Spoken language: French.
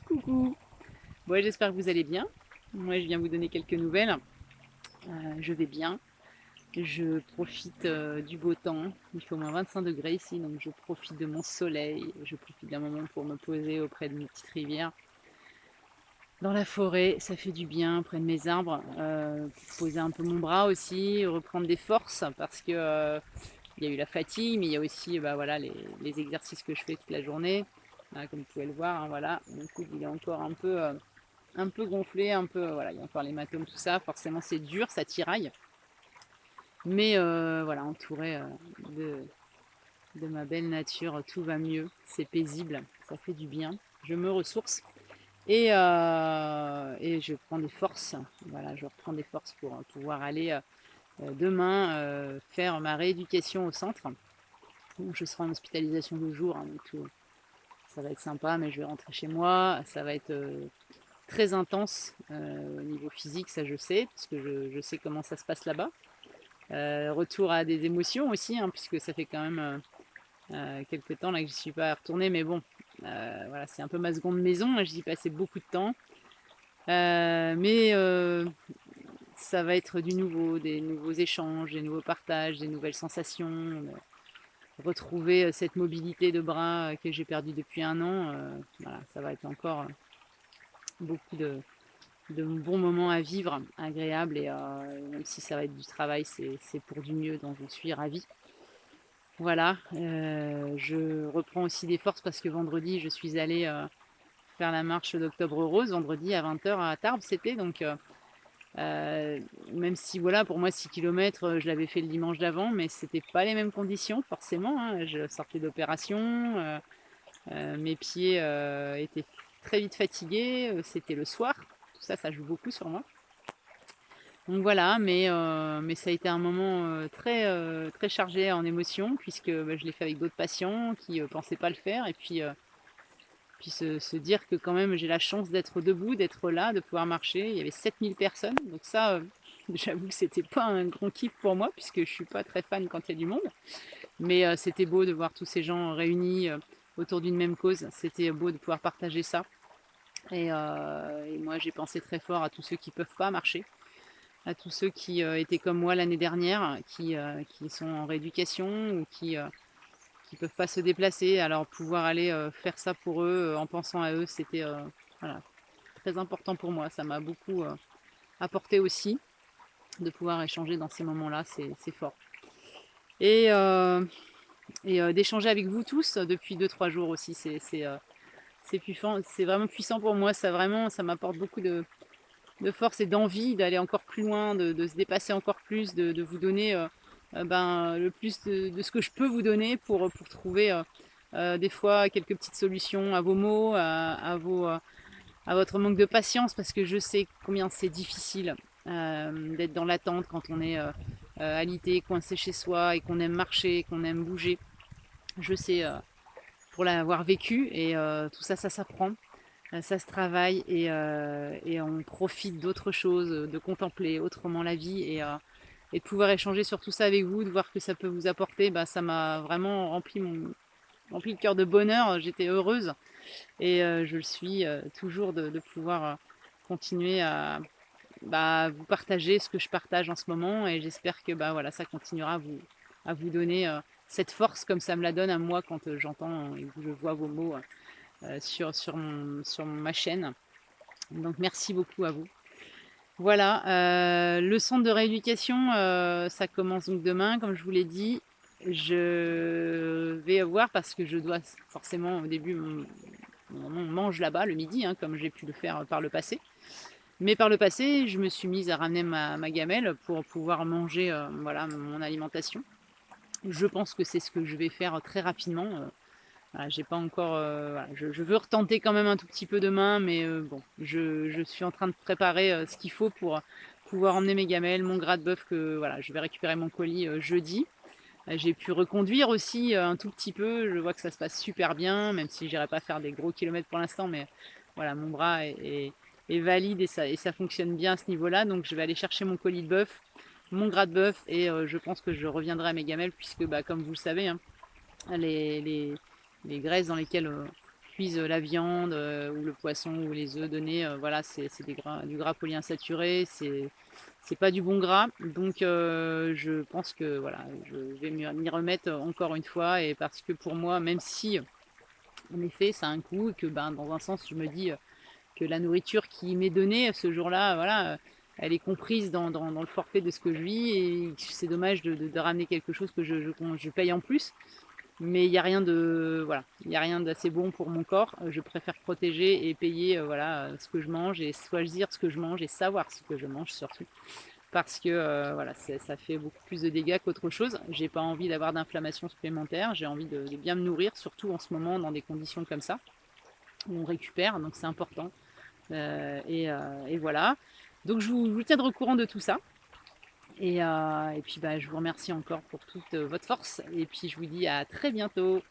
Coucou. Bon, j'espère que vous allez bien. Moi, je viens vous donner quelques nouvelles. Je vais bien. Je profite du beau temps. Il fait au moins 25 degrés ici, donc je profite de mon soleil. Je profite d'un moment pour me poser auprès de mes petites rivières. Dans la forêt, ça fait du bien, près de mes arbres. Poser un peu mon bras aussi, reprendre des forces parce que il y a eu la fatigue, mais il y a aussi bah, voilà, les exercices que je fais toute la journée. Comme vous pouvez le voir, hein, voilà. Mon coude, il est encore un peu gonflé, un peu, voilà, il y a encore l'hématome, tout ça. Forcément, c'est dur, ça tiraille. Mais voilà, entouré de, de ma belle nature, tout va mieux. C'est paisible, ça fait du bien. Je me ressource et je prends des forces. Voilà, je reprends des forces pour pouvoir aller demain faire ma rééducation au centre. Donc, je serai en hospitalisation 2 jours, hein, donc tout, ça va être sympa, mais je vais rentrer chez moi. Ça va être très intense au niveau physique, ça je sais, parce que je sais comment ça se passe là-bas. Retour à des émotions aussi, hein, puisque ça fait quand même quelques temps là que je ne suis pas retournée, mais bon, voilà, c'est un peu ma seconde maison, j'y passais beaucoup de temps. Mais ça va être du nouveau, des nouveaux échanges, des nouveaux partages, des nouvelles sensations. Retrouver cette mobilité de bras que j'ai perdue depuis un an, voilà, ça va être encore beaucoup de bons moments à vivre, agréables, et même si ça va être du travail, c'est pour du mieux, donc je suis ravie. Voilà, je reprends aussi des forces parce que vendredi, je suis allée faire la marche d'Octobre Rose, vendredi à 20 h à Tarbes, c'était donc, euh, même si voilà, pour moi 6 km, je l'avais fait le dimanche d'avant, mais c'était pas les mêmes conditions, forcément, hein. Je sortais d'opération, mes pieds étaient très vite fatigués, c'était le soir, tout ça, ça joue beaucoup sur moi. Donc voilà, mais ça a été un moment très chargé en émotions, puisque bah, je l'ai fait avec d'autres patients qui ne pensaient pas le faire. Et puis se dire que quand même j'ai la chance d'être debout, d'être là, de pouvoir marcher. Il y avait 7 000 personnes. Donc ça, j'avoue que c'était pas un grand kiff pour moi, puisque je suis pas très fan quand il y a du monde. Mais c'était beau de voir tous ces gens réunis autour d'une même cause. C'était beau de pouvoir partager ça. Et moi, j'ai pensé très fort à tous ceux qui peuvent pas marcher, à tous ceux qui étaient comme moi l'année dernière, qui sont en rééducation ou qui peuvent pas se déplacer. Alors pouvoir aller faire ça pour eux, en pensant à eux, c'était voilà, très important pour moi. Ça m'a beaucoup apporté aussi de pouvoir échanger dans ces moments-là, c'est fort. Et, euh, et d'échanger avec vous tous depuis 2 3 jours aussi, c'est puissant, c'est vraiment puissant pour moi. Ça vraiment, ça m'apporte beaucoup de force et d'envie d'aller encore plus loin, de se dépasser encore plus, de vous donner ben, le plus de ce que je peux vous donner pour trouver des fois quelques petites solutions à vos maux, à votre manque de patience, parce que je sais combien c'est difficile d'être dans l'attente quand on est alité, coincé chez soi et qu'on aime marcher, qu'on aime bouger. Je sais pour l'avoir vécu et tout ça, ça s'apprend. Ça se travaille et on profite d'autres choses, de contempler autrement la vie et de pouvoir échanger sur tout ça avec vous, de voir que ça peut vous apporter, bah, ça m'a vraiment rempli le cœur de bonheur. J'étais heureuse et je le suis toujours de pouvoir continuer à bah, vous partager ce que je partage en ce moment et j'espère que bah, voilà, ça continuera à vous donner cette force comme ça me la donne à moi quand j'entends et que je vois vos mots sur ma chaîne. Donc merci beaucoup à vous. Voilà, le centre de rééducation, ça commence donc demain, comme je vous l'ai dit. Je vais voir parce que je dois forcément au début on mange là-bas le midi, hein, comme j'ai pu le faire par le passé. Mais par le passé, je me suis mise à ramener ma gamelle pour pouvoir manger voilà, mon alimentation. Je pense que c'est ce que je vais faire très rapidement. Voilà, j'ai pas encore. Voilà, je veux retenter quand même un tout petit peu demain, mais bon, je suis en train de préparer ce qu'il faut pour pouvoir emmener mes gamelles, mon gras de bœuf que voilà, je vais récupérer mon colis jeudi. J'ai pu reconduire aussi un tout petit peu. Je vois que ça se passe super bien, même si j'irai pas faire des gros kilomètres pour l'instant, mais voilà, mon bras est valide et ça fonctionne bien à ce niveau-là. Donc je vais aller chercher mon colis de bœuf, mon gras de bœuf, et je pense que je reviendrai à mes gamelles puisque, bah, comme vous le savez, hein, les, les, les graisses dans lesquelles cuise la viande ou le poisson ou les œufs donnés, voilà, c'est du gras polyinsaturé, c'est pas du bon gras. Donc je pense que voilà, je vais m'y remettre encore une fois et parce que pour moi, même si en effet ça a un coût et que ben, dans un sens je me dis que la nourriture qui m'est donnée ce jour-là, voilà, elle est comprise dans le forfait de ce que je vis et c'est dommage de ramener quelque chose que je paye en plus. Mais il n'y a rien de voilà, il y a rien d'assez bon pour mon corps. Je préfère protéger et payer voilà, ce que je mange et choisir ce que je mange et savoir ce que je mange surtout. Parce que voilà, ça fait beaucoup plus de dégâts qu'autre chose. J'ai pas envie d'avoir d'inflammation supplémentaire. J'ai envie de bien me nourrir, surtout en ce moment dans des conditions comme ça où on récupère, donc c'est important. Et voilà. Donc je vous tiendrai au courant de tout ça. Et puis bah, je vous remercie encore pour toute votre force. Et puis je vous dis à très bientôt.